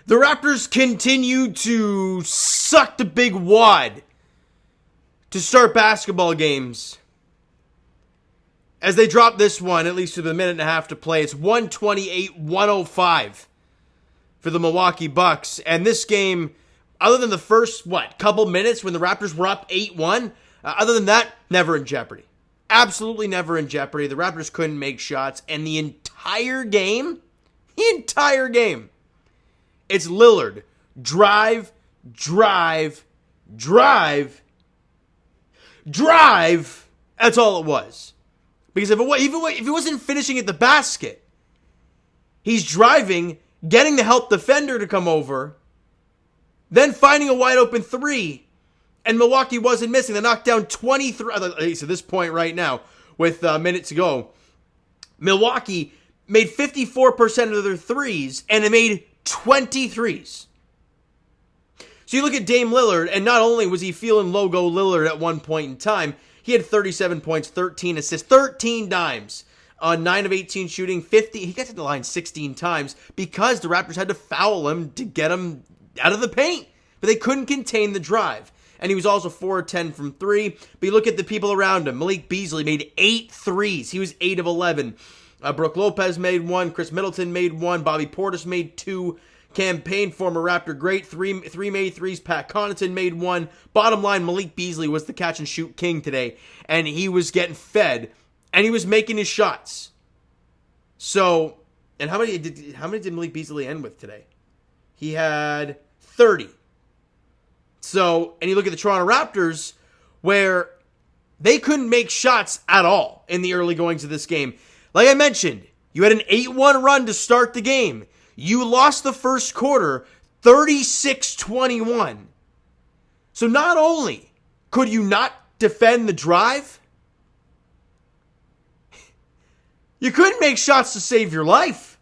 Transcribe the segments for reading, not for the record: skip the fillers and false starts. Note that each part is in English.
The Raptors continue to suck the big wad to start basketball games. As they drop this one, at least with a minute and a half to play, it's 128-105 for the Milwaukee Bucks. And this game, other than the first, couple minutes when the Raptors were up 8-1, other than that, never in jeopardy. Absolutely never in jeopardy. The Raptors couldn't make shots. And the entire game, it's Lillard. Drive. That's all it was. Because if he wasn't finishing at the basket, he's driving, getting the help defender to come over, then finding a wide open three, and Milwaukee wasn't missing. They knocked down 23, at least at this point right now, with a minute to go. Milwaukee made 54% of their threes, and they made 23s. So you look at Dame Lillard, and not only was he feeling logo Lillard at one point in time, he had 37 points, 13 assists, 13 dimes on 9 of 18 shooting, 50. He got to the line 16 times because the Raptors had to foul him to get him out of the paint. But they couldn't contain the drive. And he was also 4 of 10 from 3. But you look at the people around him. Malik Beasley made 8 threes. He was 8 of 11. Brooke Lopez made 1. Chris Middleton made 1. Bobby Portis made 2. Campaign, former Raptor great, three made threes. Pat Connaughton made 1. Bottom line, Malik Beasley was the catch and shoot king today, and he was getting fed, and he was making his shots. So, and how many did Malik Beasley end with today? He had 30. So, and you look at the Toronto Raptors, where they couldn't make shots at all in the early goings of this game. Like I mentioned, you had an 8-1 run to start the game. You lost the first quarter 36-21. So not only could you not defend the drive, you couldn't make shots to save your life.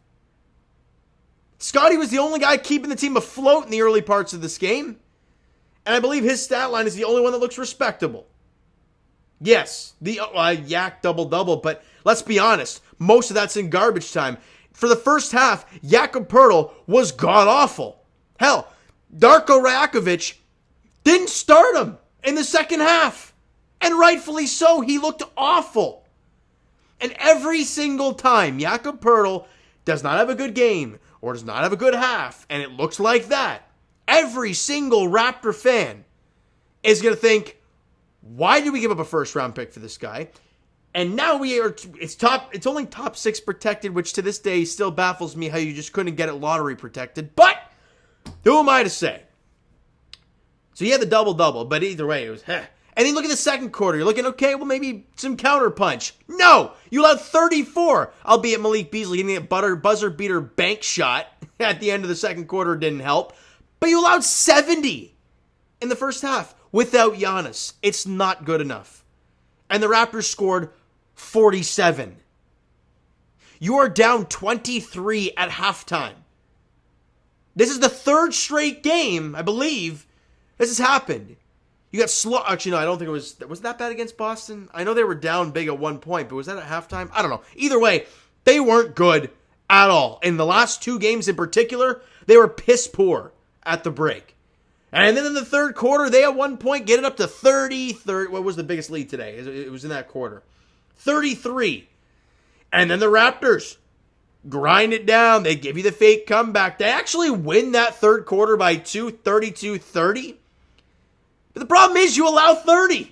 Scotty was the only guy keeping the team afloat in the early parts of this game. And I believe his stat line is the only one that looks respectable. Yes, the Yak double-double, but let's be honest, most of that's in garbage time. For the first half, Jakob Poeltl was god-awful. Hell, Darko Rajakovic didn't start him in the second half. And rightfully so, he looked awful. And every single time Jakob Poeltl does not have a good game or does not have a good half, and it looks like that, every single Raptor fan is going to think, why did we give up a first-round pick for this guy? And now it's only top 6 protected, which to this day still baffles me how you just couldn't get it lottery protected. But who am I to say? So he had the double-double, but either way, it was And then look at the second quarter. You're looking, okay, well, maybe some counterpunch. No! You allowed 34, albeit Malik Beasley getting a buzzer-beater bank shot at the end of the second quarter didn't help. But you allowed 70 in the first half without Giannis. It's not good enough. And the Raptors scored 47. You are down 23 at halftime. This is the third straight game, I believe, this has happened. You got Actually, no, I don't think it was that bad against Boston? I know they were down big at one point, but was that at halftime? I don't know. Either way, they weren't good at all. In the last 2 games in particular, they were piss poor at the break. And then in the third quarter, they at one point get it up to 30. What was the biggest lead today? It was in that quarter. 33. And then the Raptors grind it down. They give you the fake comeback. They actually win that third quarter by 2, 32-30. But the problem is you allow 30.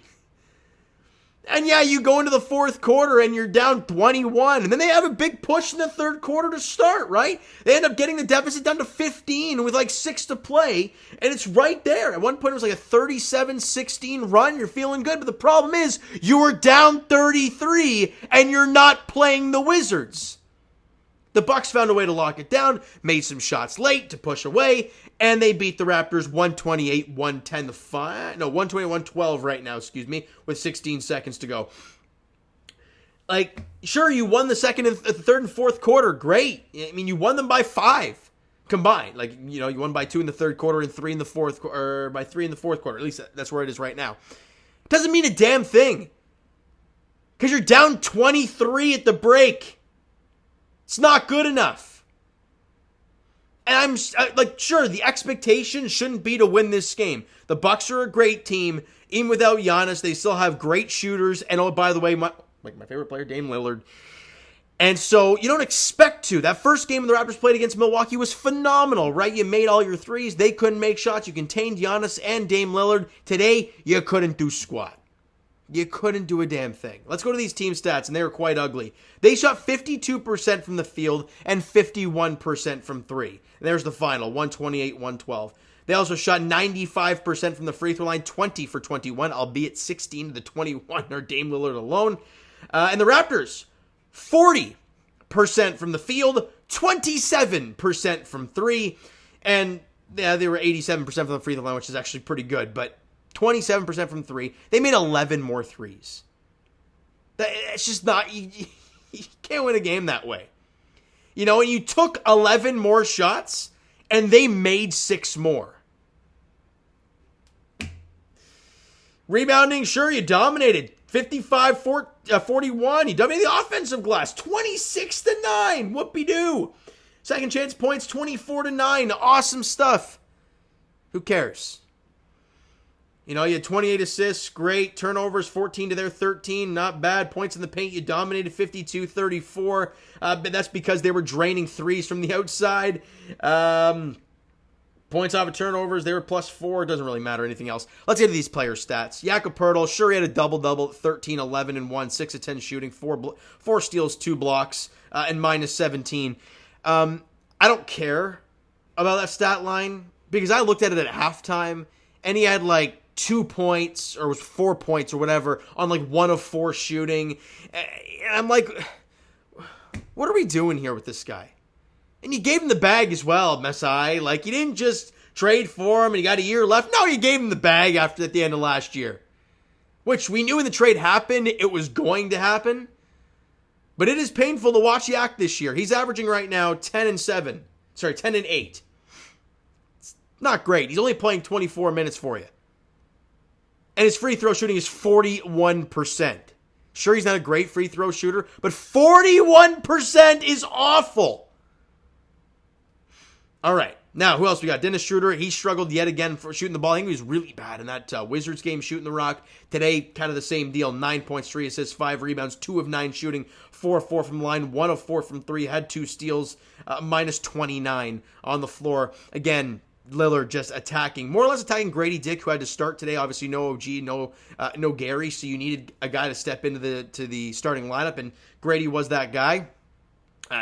And yeah, you go into the fourth quarter and you're down 21. And then they have a big push in the third quarter to start, right? They end up getting the deficit down to 15 with like 6 to play. And it's right there. At one point, it was like a 37-16 run. You're feeling good. But the problem is you were down 33 and you're not playing the Wizards. The Bucks found a way to lock it down, made some shots late to push away, and they beat the Raptors 128-110 128-112 right now, with 16 seconds to go. Like, sure, you won the third and fourth quarter, great. I mean, you won them by 5 combined. Like, you won by 2 in the third quarter and 3 in the fourth, or by 3 in the fourth quarter. At least that's where it is right now. It doesn't mean a damn thing. Because you're down 23 at the break. It's not good enough. And I'm like, sure, the expectation shouldn't be to win this game. The Bucks are a great team. Even without Giannis, they still have great shooters. And oh, by the way, my favorite player, Dame Lillard. And so you don't expect to. That first game the Raptors played against Milwaukee was phenomenal, right? You made all your threes. They couldn't make shots. You contained Giannis and Dame Lillard. Today, you couldn't do squat. You couldn't do a damn thing. Let's go to these team stats, and they were quite ugly. They shot 52% from the field and 51% from three. And there's the final, 128-112. They also shot 95% from the free throw line, 20 for 21, albeit 16 to the 21 are Dame Lillard alone. And the Raptors, 40% from the field, 27% from three. And yeah, they were 87% from the free throw line, which is actually pretty good, but 27% from three. They made 11 more threes. It's just not, you can't win a game that way. You know, and you took 11 more shots and they made 6 more. Rebounding, sure, you dominated. 55-41. You dominated the offensive glass. 26-9. Whoopie-doo. Second chance points, 24-9. Awesome stuff. Who cares? You know, you had 28 assists, great. Turnovers, 14 to their 13, not bad. Points in the paint, you dominated 52-34. But that's because they were draining threes from the outside. Points off of turnovers, they were +4. It doesn't really matter anything else. Let's get to these player stats. Jakob Poeltl, sure, he had a double-double, 13, 11, and 1, 6 of 10 shooting, 4 steals, 2 blocks, and -17. I don't care about that stat line because I looked at it at halftime, and he had like 2 points or was 4 points or whatever on like 1 of 4 shooting. And I'm like, what are we doing here with this guy? And you gave him the bag as well, Masai. Like, you didn't just trade for him and he got a year left. No, you gave him the bag at the end of last year. Which we knew when the trade happened, it was going to happen. But it is painful to watch Yak this year. He's averaging right now 10-7. Sorry, 10-8. It's not great. He's only playing 24 minutes for you. And his free throw shooting is 41%. Sure, he's not a great free throw shooter, but 41% is awful. All right. Now, who else we got? Dennis Schroeder. He struggled yet again for shooting the ball. I think he was really bad in that Wizards game shooting the rock. Today, kind of the same deal. 9 points, 3 assists, 5 rebounds, 2 of 9 shooting, 4 of 4 from the line, 1 of 4 from 3, had 2 steals, -29 on the floor. Again, Lillard just attacking, more or less attacking Grady Dick, who had to start today. Obviously, no OG, no Gary, so you needed a guy to step into the starting lineup, and Grady was that guy.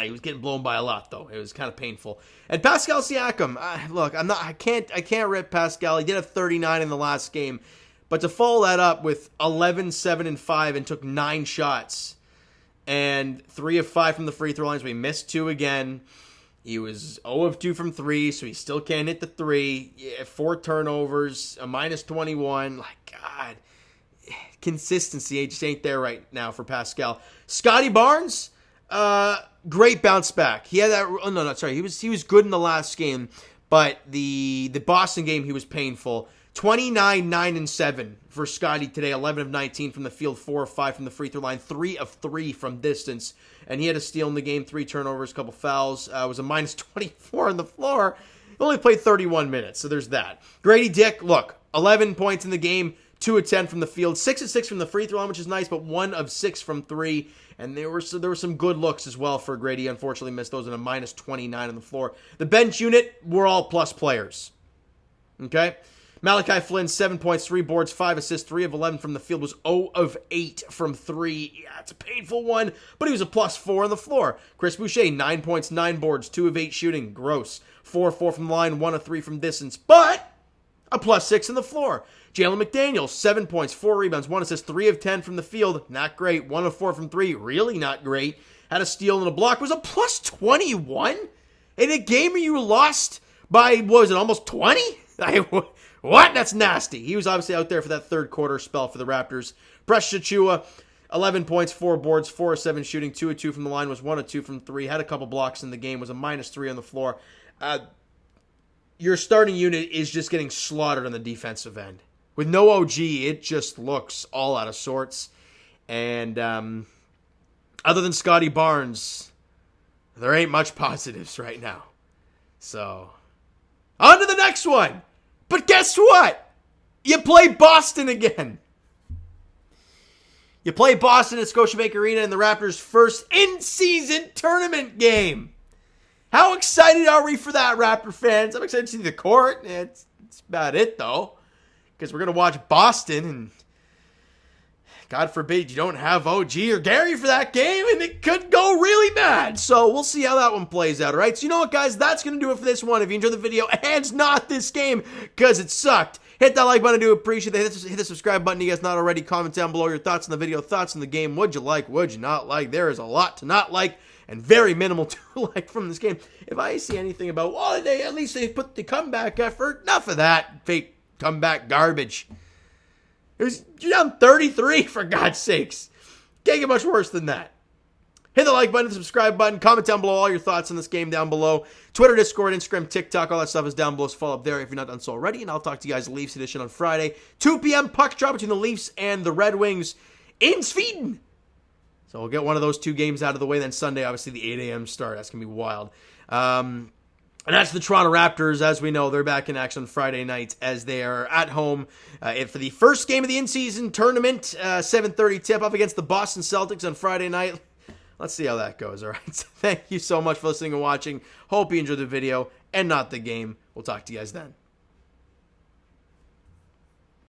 He was getting blown by a lot, though. It was kind of painful. And Pascal Siakam, look, I can't rip Pascal. He did have 39 in the last game, but to follow that up with 11, 7, and 5, and took 9 shots, and 3 of 5 from the free throw line, so he missed 2 again. He was 0 of 2 from 3, so he still can't hit the 3. 4 turnovers, a -21. Like, God, consistency just ain't there right now for Pascal. Scotty Barnes, great bounce back. He had that. Oh, no, sorry. He was good in the last game, but the Boston game he was painful. 29, 9, and 7 for Scotty today. 11 of 19 from the field, 4 of 5 from the free throw line, 3 of 3 from distance, and he had a steal in the game, 3 turnovers, a couple fouls. Was a -24 on the floor. He only played 31 minutes, so there's that. Grady Dick, look, 11 points in the game, 2 of 10 from the field, 6 of 6 from the free throw line, which is nice, but 1 of 6 from 3. And there were some good looks as well for Grady. Unfortunately, missed those in a -29 on the floor. The bench unit were all plus players. Okay? Malachi Flynn, 7 points, 3 boards, 5 assists, 3 of 11 from the field, was 0 of 8 from 3. Yeah, it's a painful one, but he was a +4 on the floor. Chris Boucher, 9 points, 9 boards, 2 of 8 shooting. Gross. 4 of 4 from the line, 1 of 3 from distance, but a +6 on the floor. Jalen McDaniels, 7 points, 4 rebounds, 1 assist, 3 of 10 from the field. Not great. 1 of 4 from 3. Really not great. Had a steal and a block. Was a +21 in a game where you lost by, what was it, almost 20? What? That's nasty. He was obviously out there for that third quarter spell for the Raptors. Precious Achiuwa, 11 points, 4 boards, 4 of 7 shooting, 2 of 2 from the line, was 1 of 2 from 3. Had a couple blocks in the game. Was a -3 on the floor. Your starting unit is just getting slaughtered on the defensive end. With no OG, it just looks all out of sorts. And other than Scotty Barnes, there ain't much positives right now. So, on to the next one. But guess what? You play Boston again. You play Boston at Scotiabank Arena in the Raptors' first in-season tournament game. How excited are we for that, Raptor fans? I'm excited to see the court. It's about it, though. Because we're going to watch Boston, and God forbid you don't have OG or Gary for that game, and it could go really bad. So we'll see how that one plays out, all right? So you know what, guys? That's going to do it for this one. If you enjoyed the video, and not this game, because it sucked, hit that like button. I do appreciate it. Hit the subscribe button. You guys not already. Comment down below your thoughts on the video, thoughts on the game. Would you like? Would you not like? There is a lot to not like and very minimal to like from this game. If I see anything about, well, at least they put the comeback effort. Enough of that fake comeback garbage. You're down 33, for God's sakes. Can't get much worse than that. Hit the like button, the subscribe button, comment down below all your thoughts on this game down below. Twitter, Discord, Instagram, TikTok, all that stuff is down below, so follow up there if you're not done so already. And I'll talk to you guys Leafs edition on Friday. 2 p.m. puck drop between the Leafs and the Red Wings in Sweden. So we'll get one of those two games out of the way. Then Sunday, obviously, the 8 a.m. start. That's going to be wild. And that's the Toronto Raptors. As we know, they're back in action on Friday night as they are at home for the first game of the in-season tournament. 7:30 tip-off against the Boston Celtics on Friday night. Let's see how that goes, all right? So thank you so much for listening and watching. Hope you enjoyed the video and not the game. We'll talk to you guys then.